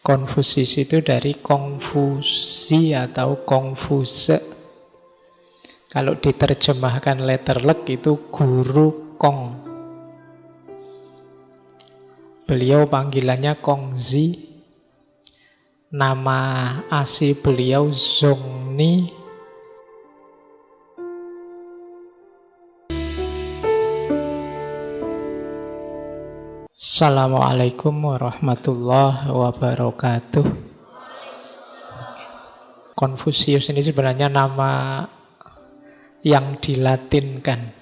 Konfusius itu dari Kongfusi atau Kongfuse. Kalau diterjemahkan letterlek itu guru Kong. Beliau panggilannya Kongzi. Nama asli beliau Zongni. Assalamualaikum warahmatullahi wabarakatuh. Konfusius ini sebenarnya nama yang dilatinkan.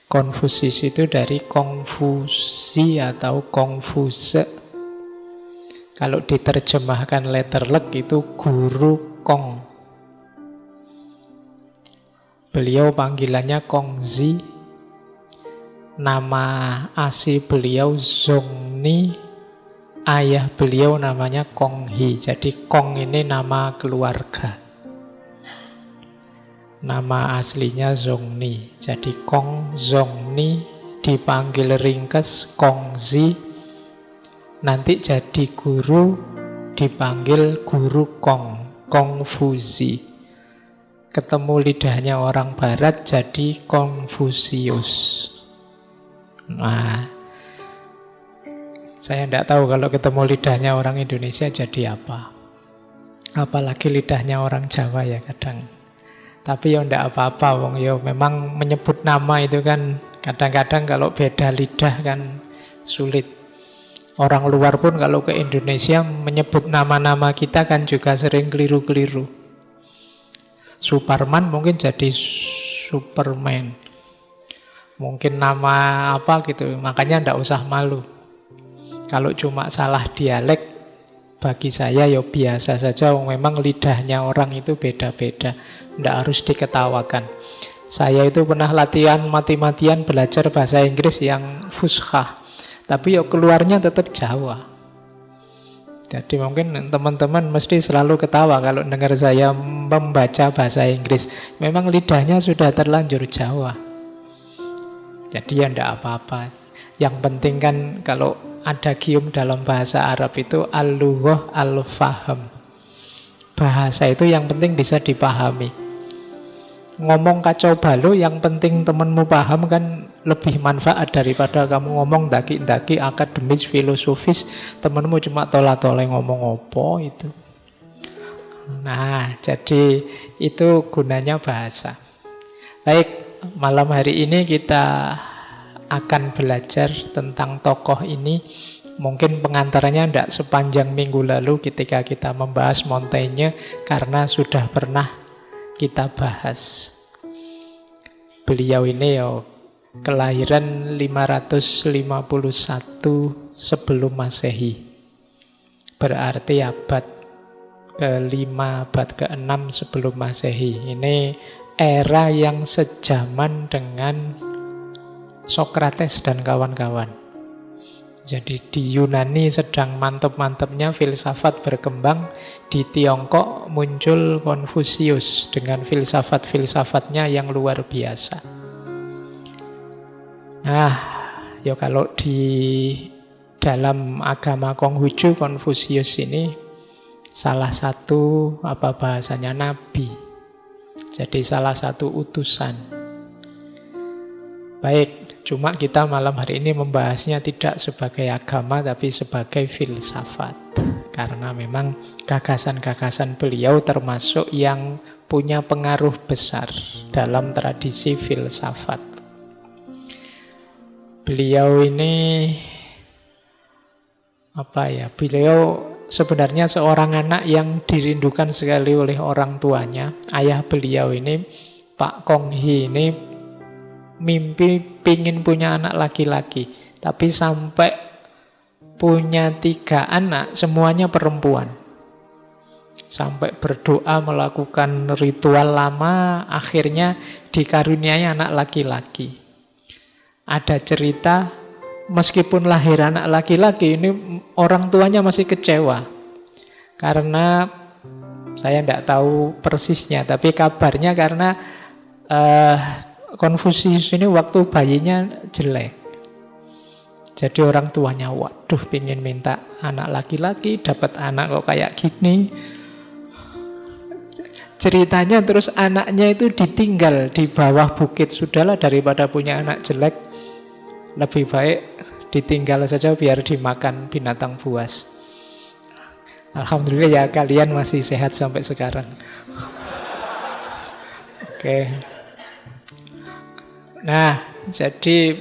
Konfusius itu dari Kongfusi atau Kongfuse. Kalau diterjemahkan letterlek itu guru Kong. Beliau panggilannya Kongzi. Nama asli beliau Zongni, ayah beliau namanya Konghi. Jadi Kong ini nama keluarga. Nama aslinya Zongni. Jadi Kong Zongni dipanggil ringkes Kongzi. Nanti jadi guru dipanggil guru Kong, Kongfuzi. Ketemu lidahnya orang barat jadi Konfusius. Nah, saya tidak tahu kalau ketemu lidahnya orang Indonesia jadi apa. Apalagi lidahnya orang Jawa ya kadang. Tapi ya tidak apa-apa, wong yo memang menyebut nama itu kan kadang-kadang kalau beda lidah kan sulit. Orang luar pun kalau ke Indonesia menyebut nama-nama kita kan juga sering keliru-keliru. Superman mungkin jadi Superman. Mungkin nama apa gitu, makanya ndak usah malu. Kalau cuma salah dialek, bagi saya ya biasa saja. Memang lidahnya orang itu beda-beda, ndak harus diketawakan. Saya itu pernah latihan mati-matian belajar bahasa Inggris yang fushah, tapi ya keluarnya tetap Jawa. Jadi mungkin teman-teman mesti selalu ketawa kalau dengar saya membaca bahasa Inggris. Memang lidahnya sudah terlanjur Jawa. Jadi ya tidak apa-apa. Yang penting kan kalau ada gium dalam bahasa Arab itu al-lughah al-faham. Bahasa itu yang penting bisa dipahami. Ngomong kacau balau yang penting temanmu paham kan lebih manfaat daripada kamu ngomong daki-daki akademis filosofis temanmu cuma tola-tola ngomong opo itu. Nah, jadi itu gunanya bahasa. Baik. Malam hari ini kita akan belajar tentang tokoh ini. Mungkin pengantarnya tidak sepanjang minggu lalu ketika kita membahas Montaigne, karena sudah pernah kita bahas. Beliau ini kelahiran 551 sebelum Masehi. Berarti abad ke-5, abad ke-6 sebelum Masehi. Ini era yang sejaman dengan Sokrates dan kawan-kawan. Jadi di Yunani sedang mantep-mantepnya filsafat berkembang. Di Tiongkok muncul Konfusius dengan filsafat-filsafatnya yang luar biasa. Nah, ya kalau di dalam agama Konghucu, Konfusius ini salah satu bahasanya nabi. Jadi salah satu utusan. Baik, cuma kita malam hari ini membahasnya tidak sebagai agama tapi sebagai filsafat. Karena memang gagasan-gagasan beliau termasuk yang punya pengaruh besar dalam tradisi filsafat. Beliau ini beliau sebenarnya seorang anak yang dirindukan sekali oleh orang tuanya. Ayah beliau ini, Pak Konghi ini, mimpi pingin punya anak laki-laki. Tapi sampai punya 3 anak, semuanya perempuan. Sampai berdoa melakukan ritual lama, akhirnya dikaruniai anak laki-laki. Ada cerita, meskipun lahir anak laki-laki ini orang tuanya masih kecewa. Karena saya tidak tahu persisnya, tapi kabarnya karena Konfusius ini waktu bayinya jelek. Jadi orang tuanya, waduh, pengen minta anak laki-laki, dapat anak kok kayak gini. Ceritanya terus anaknya itu ditinggal di bawah bukit. Sudahlah, daripada punya anak jelek, lebih baik ditinggal saja biar dimakan binatang buas. Alhamdulillah ya, kalian masih sehat sampai sekarang. Oke. Nah, jadi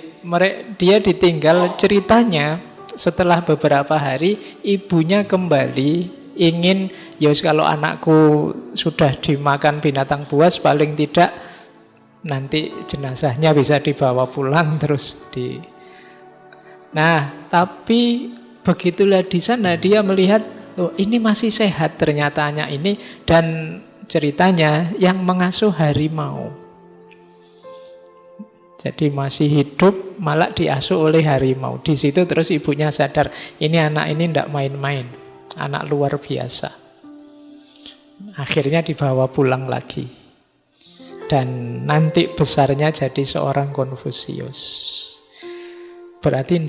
dia ditinggal. Ceritanya setelah beberapa hari ibunya kembali, ingin, ya kalau anakku sudah dimakan binatang buas, paling tidak nanti jenazahnya bisa dibawa pulang terus Nah, tapi begitulah di sana dia melihat, oh ini masih sehat ternyata anak ini, dan ceritanya yang mengasuh harimau. Jadi masih hidup, malah diasuh oleh harimau. Di situ terus ibunya sadar, ini anak ini tidak main-main, anak luar biasa. Akhirnya dibawa pulang lagi. Dan nanti besarnya jadi seorang Konfusius. Berarti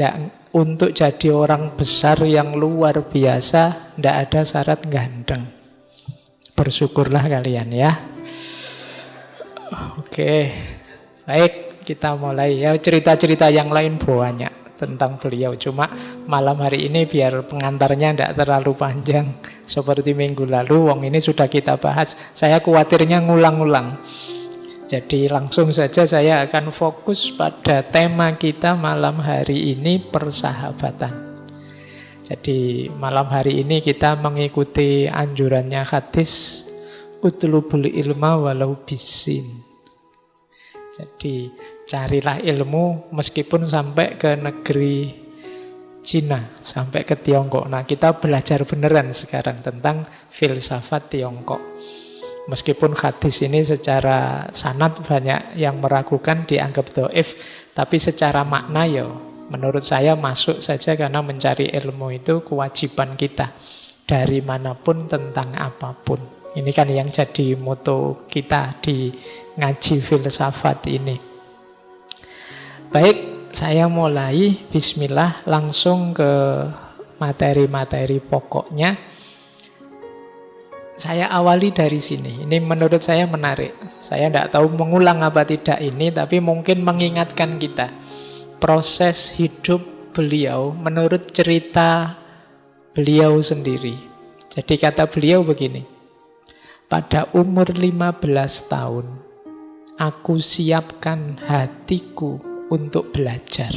untuk jadi orang besar yang luar biasa, tidak ada syarat ganteng. Bersyukurlah kalian ya. Oke, baik. Kita mulai ya, cerita-cerita yang lain banyak tentang beliau. Cuma malam hari ini biar pengantarnya tidak terlalu panjang seperti minggu lalu. Wong ini sudah kita bahas. Saya khawatirnya ngulang-ulang. Jadi langsung saja saya akan fokus pada tema kita malam hari ini, persahabatan. Jadi malam hari ini kita mengikuti anjurannya hadis utlubul ilma walau bisin. Jadi carilah ilmu meskipun sampai ke negeri Cina, sampai ke Tiongkok. Nah, kita belajar beneran sekarang tentang filsafat Tiongkok. Meskipun hadis ini secara sanad banyak yang meragukan, dianggap dhaif, tapi secara makna ya menurut saya masuk saja, karena mencari ilmu itu kewajiban kita dari manapun tentang apapun. Ini kan yang jadi moto kita di ngaji filsafat ini. Baik, saya mulai, bismillah, langsung ke materi-materi pokoknya. Saya awali dari sini. Ini menurut saya menarik. Saya tidak tahu mengulang apa tidak ini, tapi mungkin mengingatkan kita. Proses hidup beliau menurut cerita beliau sendiri. Jadi kata beliau begini, pada umur 15 tahun, aku siapkan hatiku untuk belajar.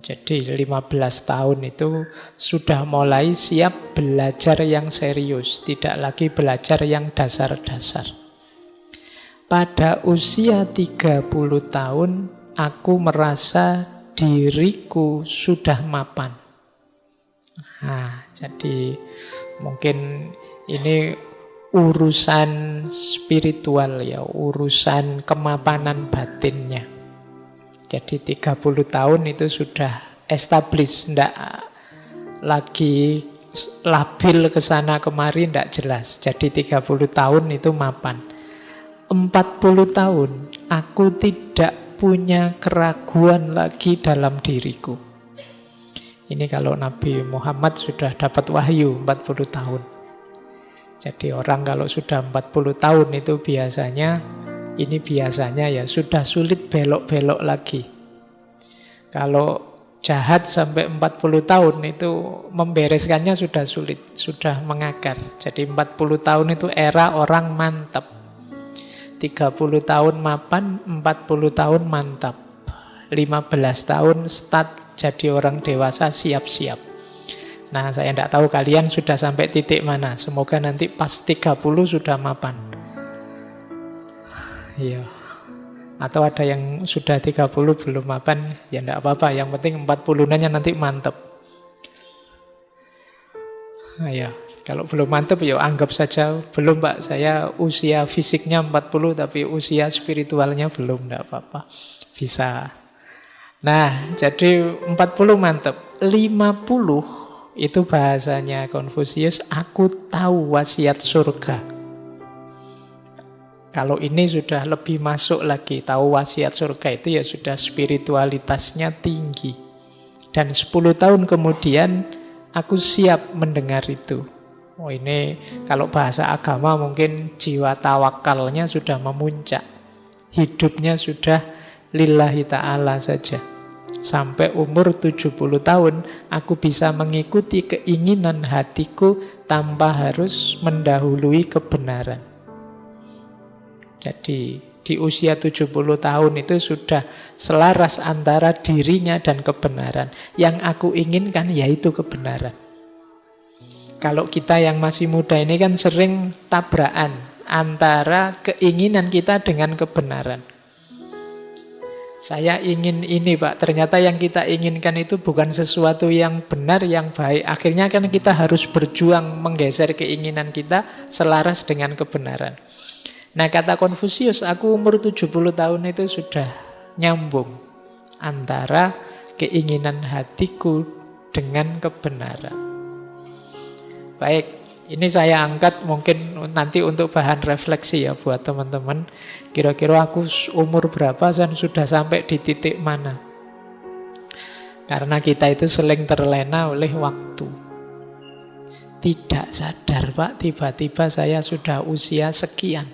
Jadi 15 tahun itu sudah mulai siap belajar yang serius, tidak lagi belajar yang dasar-dasar. Pada usia 30 tahun, aku merasa diriku sudah mapan. Nah, jadi mungkin ini urusan spiritual ya, urusan kemapanan batinnya. Jadi 30 tahun itu sudah established, tidak lagi labil ke sana kemari, tidak jelas. Jadi 30 tahun itu mapan. 40 tahun aku tidak punya keraguan lagi dalam diriku. Ini kalau Nabi Muhammad sudah dapat wahyu 40 tahun. Jadi orang kalau sudah 40 tahun itu biasanya ya sudah sulit belok-belok lagi. Kalau jahat sampai 40 tahun itu membereskannya sudah sulit, sudah mengakar. Jadi 40 tahun itu era orang mantap. 30 tahun mapan, 40 tahun mantap. 15 tahun start jadi orang dewasa, siap-siap. Nah, saya tidak tahu kalian sudah sampai titik mana. Semoga nanti pas 30 sudah mapan. Iya. Atau ada yang sudah 30 belum mapan, ya tidak apa-apa. Yang penting 40-nya nanti mantap. Iya. Kalau belum mantap ya anggap saja belum, Pak. Saya usia fisiknya 40 tapi usia spiritualnya belum, tidak apa-apa. Bisa. Nah, jadi 40 mantap. 50 itu bahasanya Konfusius, aku tahu wasiat surga. Kalau ini sudah lebih masuk lagi, tahu wasiat surga itu ya sudah spiritualitasnya tinggi. Dan 10 tahun kemudian aku siap mendengar itu. Oh, ini kalau bahasa agama mungkin jiwa tawakalnya sudah memuncak. Hidupnya sudah lillahi ta'ala saja. Sampai umur 70 tahun aku bisa mengikuti keinginan hatiku tanpa harus mendahului kebenaran. Jadi di usia 70 tahun itu sudah selaras antara dirinya dan kebenaran. Yang aku inginkan yaitu kebenaran. Kalau kita yang masih muda ini kan sering tabrakan antara keinginan kita dengan kebenaran. Saya ingin ini Pak, ternyata yang kita inginkan itu bukan sesuatu yang benar, yang baik. Akhirnya kan kita harus berjuang menggeser keinginan kita selaras dengan kebenaran. Nah kata Konfusius, aku umur 70 tahun itu sudah nyambung antara keinginan hatiku dengan kebenaran. Baik, ini saya angkat mungkin nanti untuk bahan refleksi ya buat teman-teman. Kira-kira aku umur berapa dan sudah sampai di titik mana? Karena kita itu sering terlena oleh waktu. Tidak sadar Pak, tiba-tiba saya sudah usia sekian.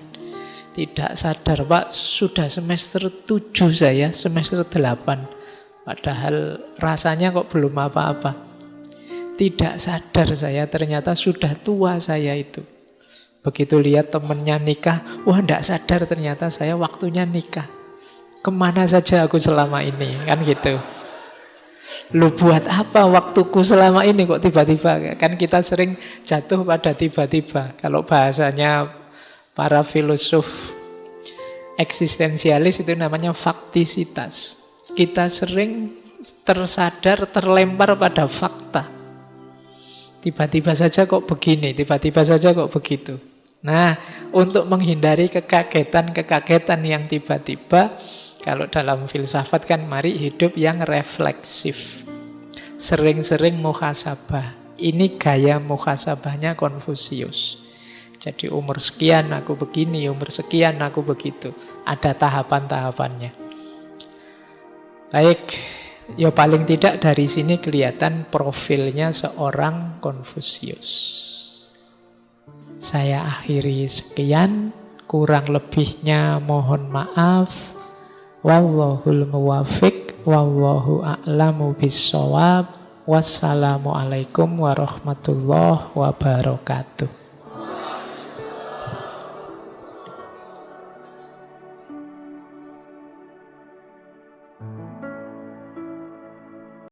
Tidak sadar Pak, sudah semester 7 saya, semester 8. Padahal rasanya kok belum apa-apa. Tidak sadar saya ternyata sudah tua saya itu. Begitu lihat temennya nikah, wah tidak sadar ternyata saya waktunya nikah. Kemana saja aku selama ini, kan gitu. Lu buat apa waktuku selama ini kok tiba-tiba? Kan kita sering jatuh pada tiba-tiba. Kalau bahasanya para filosof eksistensialis itu namanya faktisitas. Kita sering tersadar, terlempar pada fakta. Tiba-tiba saja kok begini, tiba-tiba saja kok begitu. Nah, untuk menghindari kekagetan-kekagetan yang tiba-tiba, kalau dalam filsafat kan mari hidup yang refleksif. Sering-sering muhasabah. Ini gaya muhasabahnya Konfusius. Jadi umur sekian aku begini, umur sekian aku begitu. Ada tahapan-tahapannya. Baik. Ya paling tidak dari sini kelihatan profilnya seorang Konfusius. Saya akhiri sekian, kurang lebihnya mohon maaf. Wallahul muwafiq, wallahu a'lamu bissawab. Wassalamualaikum warahmatullahi wabarakatuh.